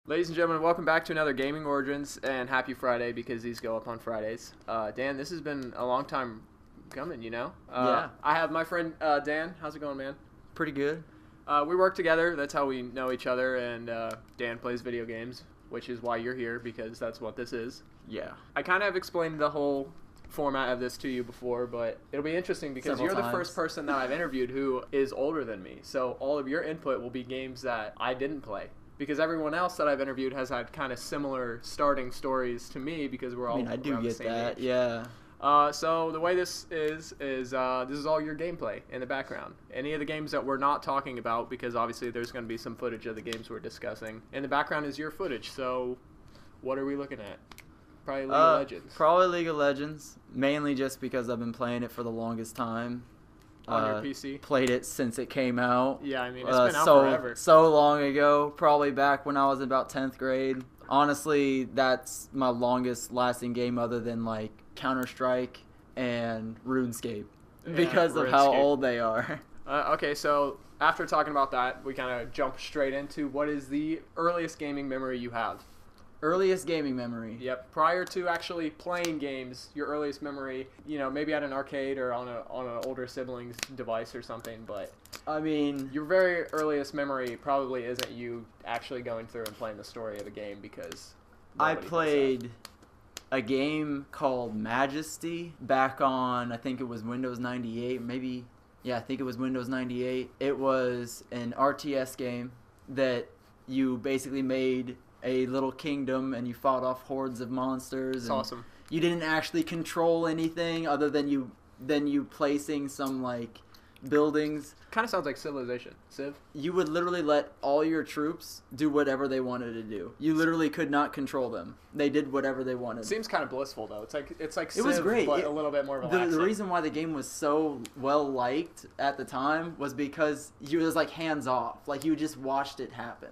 Ladies and gentlemen, welcome back to another Gaming Origins, and happy Friday because these go up on Fridays. Dan, this has been a long time coming, you know? Yeah. I have my friend Dan. How's it going, man? Pretty good. We work together. That's how we know each other, and Dan plays video games, which is why you're here because that's what this is. Yeah. I kind of have explained the whole format of this to you before, but it'll be interesting because Several you're the times. first person that I've interviewed who is older than me. So all of your input will be games that I didn't play. Because everyone else that I've interviewed has had kind of similar starting stories to me because we're all I do around the get same that. age. Yeah. So the way this is this is all your gameplay in the background. Any of the games that we're not talking about, because obviously there's going to be some footage of the games we're discussing. In the background is your footage. So what are we looking at? Probably League of Legends. Probably League of Legends. Mainly just because I've been playing it for the longest time. On your PC? Played it since it came out. Yeah, I mean, it's been out forever. So long ago. Probably back when I was in about 10th grade. Honestly, that's my longest lasting game other than like Counter-Strike and RuneScape. Yeah, Because of how RuneScape. old they are. Okay, so after talking about that, we kind of jump straight into what is the earliest gaming memory you have? Earliest gaming memory. Yep. Prior to actually playing games, your earliest memory, maybe at an arcade or on an older sibling's device or something, but I mean, your very earliest memory probably isn't you actually going through and playing the story of the game because I nobody does played a game called Majesty back on, I think it was Windows 98, maybe, yeah, I think it was Windows 98. It was an RTS game that you basically made a little kingdom and you fought off hordes of monsters. It's and awesome. You didn't actually control anything other than you placing some like buildings. Kind of sounds like Civilization. Civ? You would literally let all your troops do whatever they wanted to do. You literally could not control them. They did whatever they wanted. Seems kind of blissful though. It's like It Civ, was great. but a little bit more The relaxing. reason why the game was so well liked at the time was because it was like hands off. Like you just watched it happen.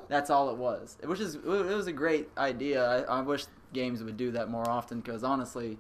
That's all it was. It was a great idea. I wish games would do that more often because honestly,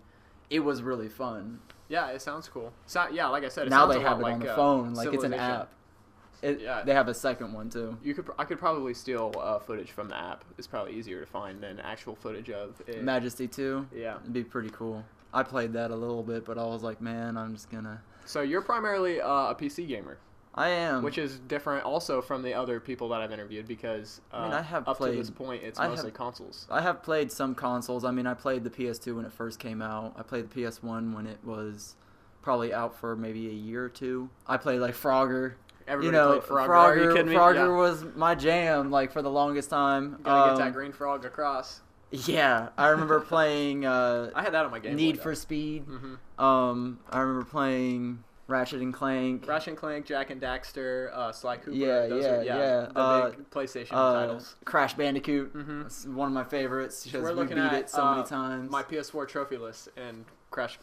it was really fun. Yeah, it sounds cool. So, yeah, like I said, it Now sounds they a have lot it on like, the phone, like it's an Civilization. app. Yeah. They have a second one too. I could probably steal footage from the app. It's probably easier to find than actual footage of it. Majesty 2. Yeah. It'd be pretty cool. I played that a little bit, but I was like, man, I'm just gonna. So you're primarily a PC gamer, I am. which is different also from the other people that I've interviewed because I have up to played- this point it's I mostly have- consoles. I have played some consoles. I mean, I played the PS2 when it first came out. I played the PS1 when it was probably out for maybe a year or two. I played like Frogger. Everybody played Frogger. Are you kidding me? Frogger Yeah. was my jam, like for the longest time. Gotta get that green frog across. Yeah, I remember playing I had that on my Game Boy, Need though. for Speed. Mhm. I remember playing Ratchet and Clank. Ratchet and Clank, Jack and Daxter, Sly Cooper. Yeah, those yeah, are, yeah. The big PlayStation titles. Crash Bandicoot. Mhm. It's one of my favorites because We're we looking beat at it so many times. my PS4 trophy list, and Crash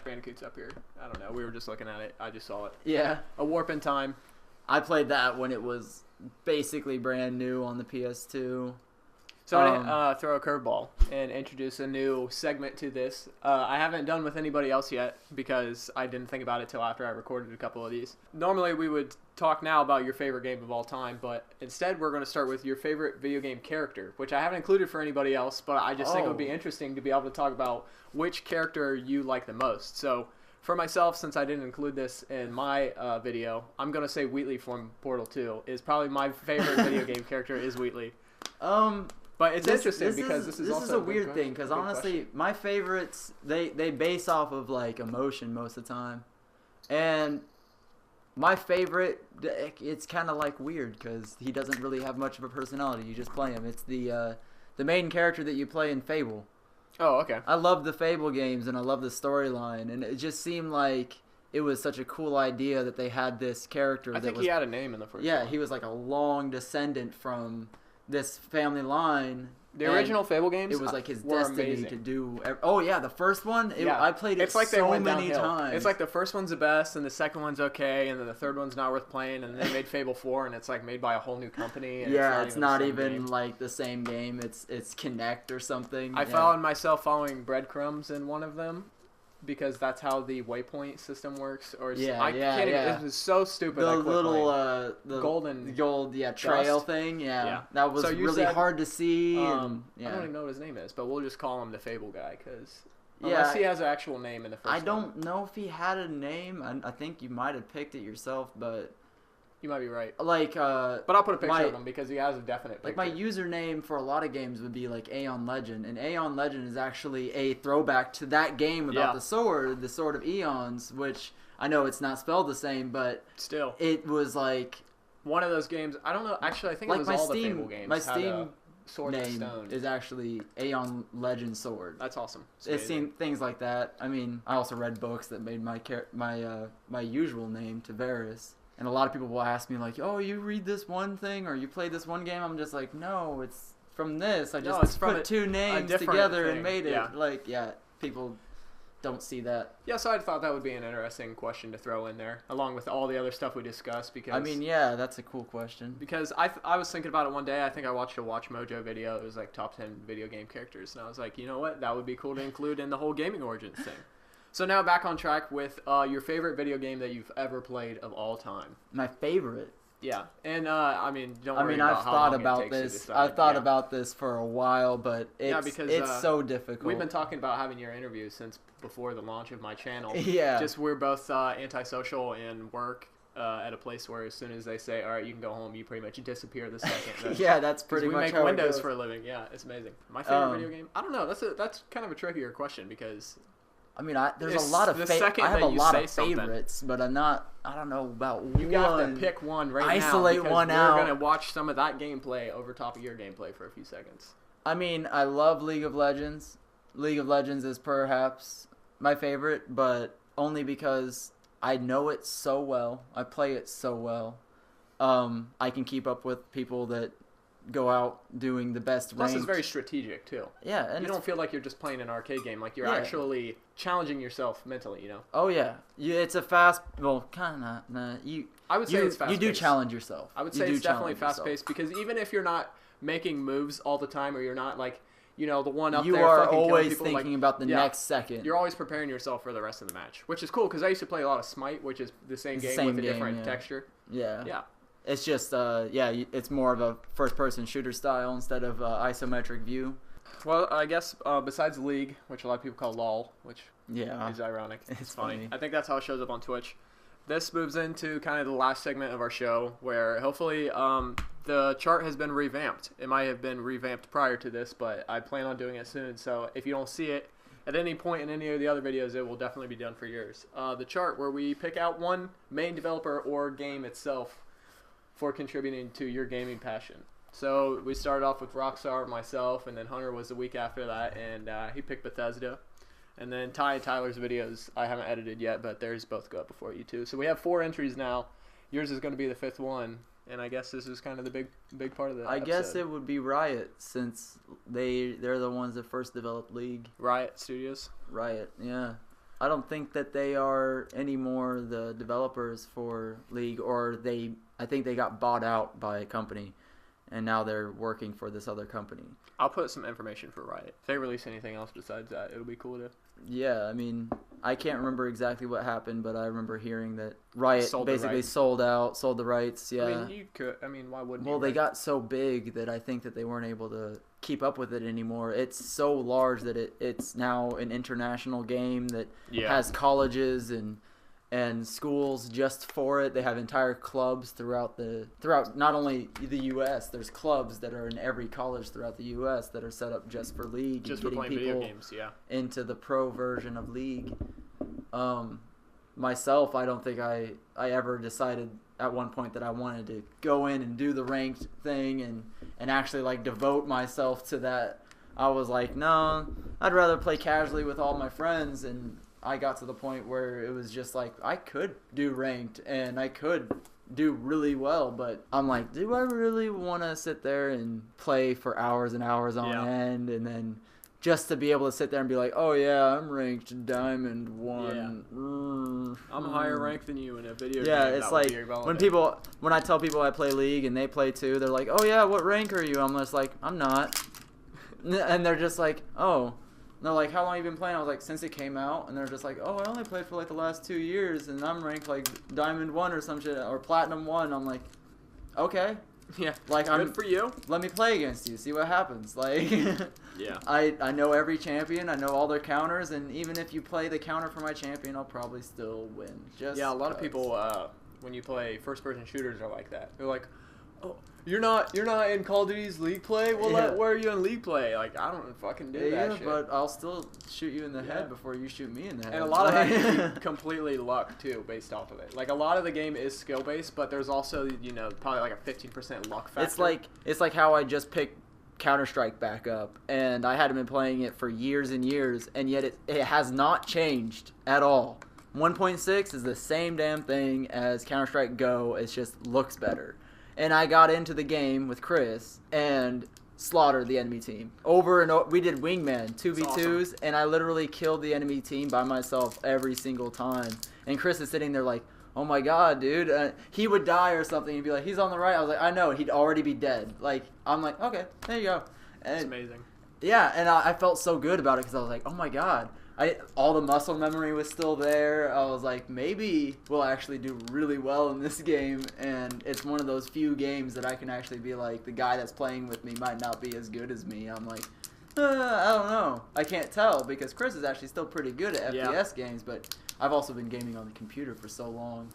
Bandicoot's up here. I don't know. We were just looking at it. I just saw it. Yeah. A Warp in Time. I played that when it was basically brand new on the PS2. So I'm going to throw a curveball and introduce a new segment to this. I haven't done with anybody else yet because I didn't think about it till after I recorded a couple of these. Normally we would talk now about your favorite game of all time, but instead we're going to start with your favorite video game character, which I haven't included for anybody else, but I just think it would be interesting to be able to talk about which character you like the most. So for myself, since I didn't include this in my video, I'm going to say Wheatley from Portal 2 is probably my favorite video game character is Wheatley. But it's interesting because this is also a weird thing because honestly, my favorites they base off of like emotion most of the time, and my favorite it's kind of like weird because he doesn't really have much of a personality. You just play him. It's the main character that you play in Fable. Oh, okay. I love the Fable games and I love the storyline, and it just seemed like it was such a cool idea that they had this character. I think he had a name in the first. Yeah, one. he was like a long descendant from this family line. The original Fable games, It was like his were destiny amazing. to do. Oh yeah, the first one. I played it it's like they so went many downhill. times. It's like the first one's the best, and the second one's okay, and then the third one's not worth playing, and then they made Fable 4, and it's like made by a whole new company. And yeah, it's it's not the same even game. like the same game. It's Kinect or something. I yeah. found myself following breadcrumbs in one of them. because that's how the waypoint system works, or Yeah, I yeah, can't yeah. even, it was so stupid. The I quit little playing. the golden gold trail dust. thing, Yeah. that was So you really said, hard to see. I and, don't even know what his name is, but we'll just call him the Fable guy because Yeah, unless he has an actual name in the first I one. don't know if he had a name. I think you might have picked it yourself, but You might be right. like But I'll put a picture of him because he has a definite picture. like my username for a lot of games would be like Aeon Legend, and Aeon Legend is actually a throwback to that game about the Sword of Eons, which I know it's not spelled the same, but still, it was like one of those games. I don't know. Actually, I think like it was my all Steam, the Fable games. my had Steam a Sword of name Stone. is actually Aeon Legend Sword. That's awesome. It seemed things like that. I mean, I also read books that made my my usual name Tavares. And a lot of people will ask me like, "Oh, you read this one thing or you play this one game?" I'm just like, "No, it's from this. I just it's from put two names different together thing. and made it." Yeah. Like, people don't see that. Yeah, so I thought that would be an interesting question to throw in there, along with all the other stuff we discussed. Because I mean, yeah, that's a cool question. Because I was thinking about it one day. I think I watched a Watch Mojo video. It was like top 10 video game characters, and I was like, you know what? That would be cool to include in the whole Gaming Origins thing. So now back on track with your favorite video game that you've ever played of all time. My favorite. Yeah, and I mean, don't I worry mean, about I've how thought long it about takes to this. decide. I've thought Yeah. about this for a while, but it's because, it's so difficult. We've been talking about having your interview since before the launch of my channel. Yeah. Just we're both antisocial and work at a place where as soon as they say, all right, you can go home, you pretty much disappear the second. Yeah, that's pretty we much make how it Windows goes. for a living. Yeah, it's amazing. My favorite video game? I don't know. That's kind of a trickier question because I mean, there's It's a lot of the second I have that a you lot say of something. favorites, but I don't know about one. you have to pick one right now. Isolate because one we're out. gonna watch some of that gameplay over top of your gameplay for a few seconds. I mean, I love League of Legends. League of Legends is perhaps my favorite, but only because I know it so well. I play it so well. I can keep up with people that go out doing the best Plus, ranked. it's very strategic too. Yeah, and You don't feel like you're just playing an arcade game. Like you're Yeah. actually challenging yourself mentally. You know. Oh yeah, it's a fast. Well, kind of. Nah, I would say it's fast. You do challenge yourself. I would You say do it's definitely challenge fast yourself. paced because even if you're not making moves all the time or you're not like the one up You there are fucking killing always people, thinking like, about the yeah, next second. You're always preparing yourself for the rest of the match, which is cool because I used to play a lot of Smite, which is the same It's the game same with a game, different yeah. texture. Yeah. Yeah. It's just, it's more of a first-person shooter style instead of isometric view. Well, I guess besides League, which a lot of people call LOL, which Yeah. is ironic. It's funny. funny. I think that's how it shows up on Twitch. This moves into kind of the last segment of our show where hopefully the chart has been revamped. It might have been revamped prior to this, but I plan on doing it soon. So if you don't see it at any point in any of the other videos, it will definitely be done for yours. The chart where we pick out one main developer or game itself for contributing to your gaming passion. So we started off with Rockstar, myself, and then Hunter was the week after that, and he picked Bethesda. And then Ty and Tyler's videos I haven't edited yet, but theirs both go up before you too. So we have 4 entries now. Yours is going to be the 5th one, and I guess this is kind of the big part of the I guess episode. it would be Riot since they're the ones that first developed League. Riot Studios. Riot, yeah. I don't think that they are anymore the developers for League, or I think they got bought out by a company, and now they're working for this other company. I'll put some information for Riot. If they release anything else besides that, it'll be cool to. Yeah, I mean, I can't remember exactly what happened, but I remember hearing that Riot Sold the basically rights. sold the rights. Yeah. I mean, you could. I mean, why wouldn't you? Well, they right? got so big that I think that they weren't able to keep up with it anymore. It's so large that it's now an international game that Yeah. has colleges and schools just for it. They have entire clubs throughout not only the U.S. There's clubs that are in every college throughout the U.S. that are set up just for League, just for and playing getting video people games. Yeah. into the pro version of League. Myself, I don't think I ever decided at one point that I wanted to go in and do the ranked thing and actually like devote myself to that. I was like, no, I'd rather play casually with all my friends, and I got to the point where it was just like I could do ranked and I could do really well, but I'm like, do I really want to sit there and play for hours and hours on Yeah. end, and then just to be able to sit there and be like, oh yeah, I'm ranked Diamond 1. I'm higher ranked than you in a video game. Yeah, that it's would like be irrelevant. when I tell people I play League and they play too, they're like, oh yeah, what rank are you? I'm just like, I'm not. And they're just like, oh, they're like, how long you been playing? I was like, since it came out. And they're just like, oh, I only played for like the last 2 years, and I'm ranked like Diamond 1 or some shit, or Platinum 1. I'm like, okay. Yeah, Like, good for you. Let me play against you, see what happens. Like, Yeah. I know every champion, I know all their counters, and even if you play the counter for my champion, I'll probably still win. Yeah, a lot of people, when you play first-person shooters, are like that. They're like, "Oh, you're not in Call of Duty's League play? Well, Yeah. where are you in League play?" Like, I don't fucking do that shit. but I'll still shoot you in the Yeah. head before you shoot me in the head. And a lot of that can be completely luck too, based off of it. Like, a lot of the game is skill based, but there's also, you know, probably like a 15% luck factor. It's like how I just picked Counter-Strike back up, and I hadn't been playing it for years and years, and yet it has not changed at all. 1.6 is the same damn thing as Counter-Strike Go. It just looks better. And I got into the game with Chris and slaughtered the enemy team over and over. We did wingman 2v2s, and I literally killed the enemy team by myself every single time. And Chris is sitting there like, oh my god, dude. He would die or something. He'd be like, he's on the right. I was like, I know. He'd already be dead. Like, I'm like, okay, there you go. And It's amazing. yeah, and I felt so good about it because I was like, oh my god. All the muscle memory was still there. I was like, maybe we'll actually do really well in this game. And it's one of those few games that I can actually be like, the guy that's playing with me might not be as good as me. I'm like, I don't know. I can't tell because Chris is actually still pretty good at FPS games, but I've also been gaming on the computer for so long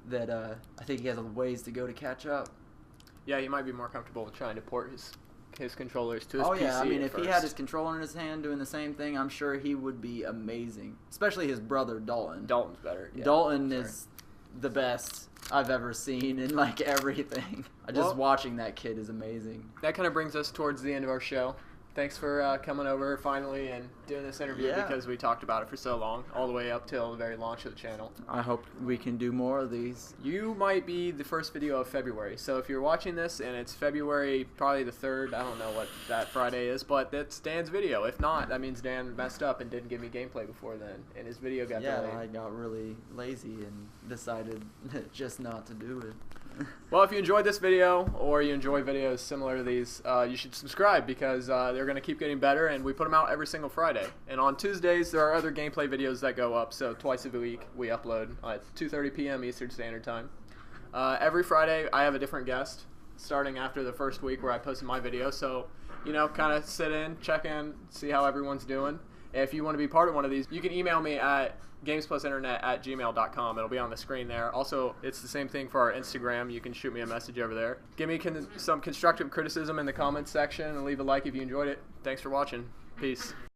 that I think he has a ways to go to catch up. Yeah, he might be more comfortable with trying to port his controllers to his Oh PC. yeah, I mean, if first. he had his controller in his hand doing the same thing, I'm sure he would be amazing. Especially his brother Dalton. Dalton's better. Yeah, Dalton sorry. is the best I've ever seen in like everything. Just watching that kid is amazing. That kind of brings us towards the end of our show. Thanks for coming over finally and doing this interview because we talked about it for so long, all the way up till the very launch of the channel. I hope we can do more of these. You might be the first video of February, so if you're watching this and it's February, probably the 3rd, I don't know what that Friday is, but that's Dan's video. If not, that means Dan messed up and didn't give me gameplay before then, and his video got delayed. I got really lazy and decided just not to do it. Well, if you enjoyed this video or you enjoy videos similar to these, you should subscribe because they're going to keep getting better, and we put them out every single Friday. And on Tuesdays, there are other gameplay videos that go up, so twice a week we upload at 2:30 p.m. Eastern Standard Time. Every Friday, I have a different guest starting after the first week where I posted my video, so, you know, kind of sit in, check in, see how everyone's doing. If you want to be part of one of these, you can email me at gamesplusinternet@gmail.com. It'll be on the screen there. Also, it's the same thing for our Instagram. You can shoot me a message over there. Give me some constructive criticism in the comments section and leave a like if you enjoyed it. Thanks for watching. Peace.